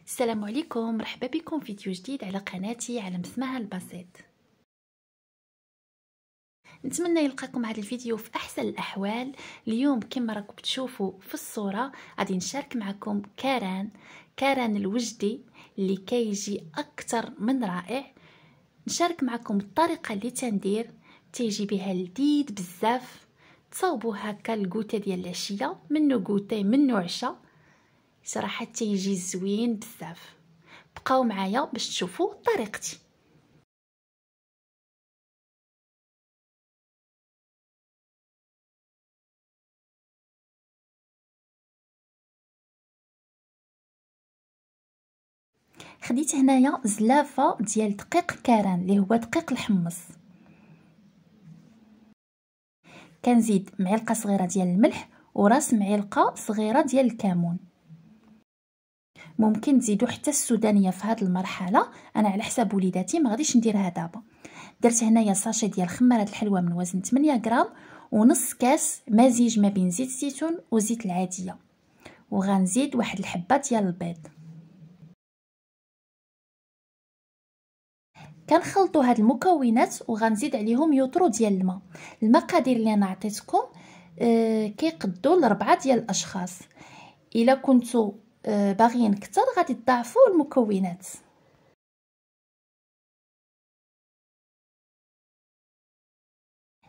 السلام عليكم، مرحبا بكم في فيديو جديد على قناتي على اسمها البسيط. نتمنى يلقاكم هذا الفيديو في احسن الاحوال. اليوم كما راكم تشوفوا في الصوره غادي نشارك معكم كاران الوجدي اللي كيجي اكثر من رائع. نشارك معكم الطريقه اللي تندير تيجي بها لذيذ بزاف. تصاوبوا هكا الكوته ديال العشيه، منو كوتي منو عشاء، صراحه تيجي زوين بزاف. بقاو معايا باش تشوفوا طريقتي. خديت هنايا زلافه ديال دقيق كاران اللي هو دقيق الحمص. كنزيد معلقه صغيره ديال الملح وراس معلقه صغيره ديال الكمون. ممكن تزيدوا حتى السودانيه في هذه المرحله، انا على حساب وليداتي ما غاديش نديرها دابا. درت هنايا ساشي ديال خماره الحلوى من وزن 8 غرام ونص كاس مزيج ما بين زيت الزيتون وزيت العاديه، وغنزيد واحد الحبه ديال البيض. كنخلطوا هاد المكونات وغنزيد عليهم يوترو ديال الماء. المقادير اللي انا عطيتكم كيقدوا ل4 ديال الاشخاص. الا كنتوا باغيين كتر غادي تضاعفوا المكونات.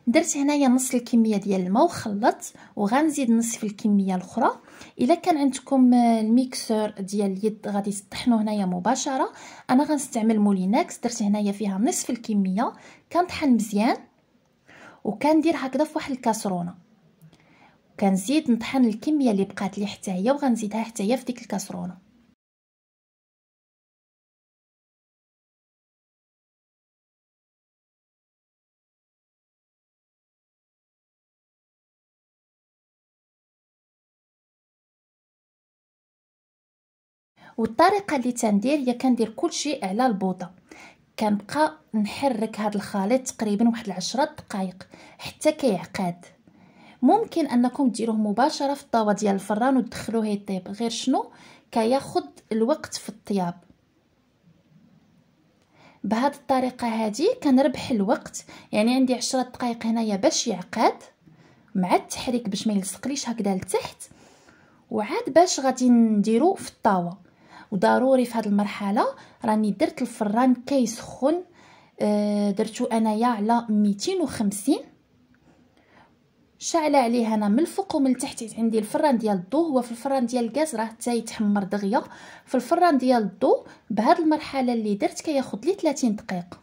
درت هنايا نص الكميه ديال الماء وخلطت، وغنزيد نصف الكميه الاخرى. الا كان عندكم الميكسور ديال اليد غادي تطحنوا هنايا مباشره، انا غنستعمل مولينكس. درت هنايا فيها نصف الكميه، كنطحن مزيان وكندير هكذا في واحد الكاسرونه، كنزيد نطحن الكميه اللي بقات لي حتى هي وغنزيدها حتى هي في ديك الكاسرونه. والطريقه اللي تندير هي كندير كلشي على البوطه، كنبقى نحرك هذا الخليط تقريبا واحد 10 دقائق حتى كيعقد. ممكن انكم ديروه مباشره في الطاوه ديال الفران وتدخلوه يطيب، غير شنو كياخذ الوقت في الطياب. بهذه الطريقه هذه كنربح الوقت، يعني عندي 10 دقائق هنايا باش يعقد مع التحريك باش ما يلصقليش هكذا لتحت، وعاد باش غادي نديرو في الطاوه. وضروري في هذه المرحله راني درت الفران كيسخن، درتو انايا على 250، شعله عليه انا من الفوق ومن التحت. عندي الفران ديال الضو، هو في الفران ديال الغاز راه حتى يتحمر دغيا. في الفران ديال الضو بهذه المرحله اللي درت كياخذ لي 30 دقيقه.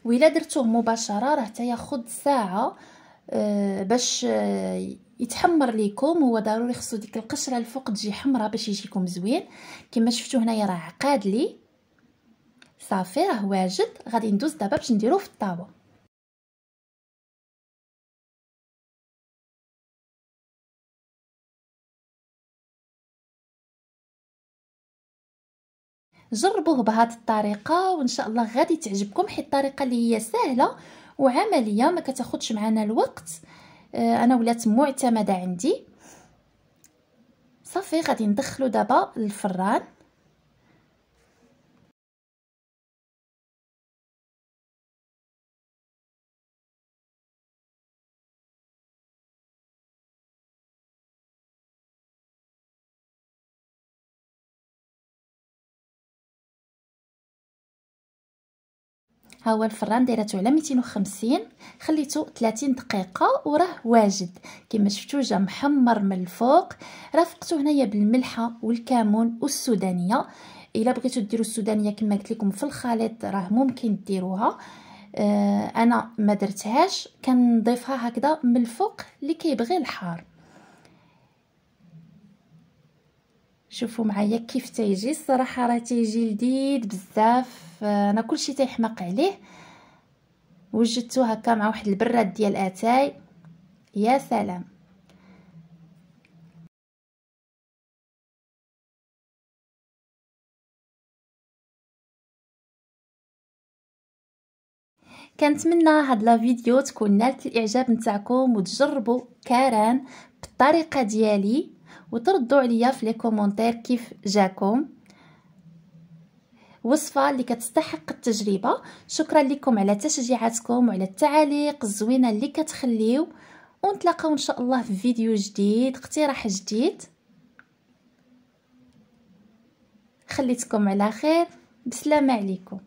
وإلا درتوه مباشره راه حتى ياخذ ساعه باش يتحمر ليكم. هو ضروري خصو ديك القشره الفوق تجي حمراء باش يجيكم زوين. كما شفتوا هنايا راه عقاد لي صافي، راه واجد. غادي ندوز دابا باش نديروه في الطاوه. جربوه بهذه الطريقه وان شاء الله غادي تعجبكم، حيت الطريقه اللي هي سهله وعمليه ما كتاخذش معنا الوقت. انا ولات معتمده عندي. صافي غادي ندخلو دابا للفران. ها هو الفران دايرته على 250، خليته 30 دقيقه وراه واجد. كما شفتوا جا محمر من الفوق. رافقته هنايا بالملحه والكمون والسودانيه. الا بغيتو ديروا السودانيه كما قلت لكم في الخليط راه ممكن ديروها، انا ما درتهاش، كنضيفها هكذا من الفوق اللي كيبغي الحار. شوفوا معايا كيف تيجي، الصراحه راه تيجي لذيذ بزاف. انا كلشي تيحماق عليه. وجدتو هكا مع واحد البراد ديال اتاي، يا سلام. كنتمنى هاد لا فيديو تكون نالت الاعجاب نتاعكم وتجربوا كاران بالطريقه ديالي، وتردوا عليا في لي كومونتير كيف جاكم. وصفه اللي كتستحق التجربه. شكرا لكم على تشجيعاتكم وعلى التعاليق الزوينه اللي كتخليو، ونتلاقاو ان شاء الله في فيديو جديد، اقتراح جديد. خليتكم على خير، بسلامه عليكم.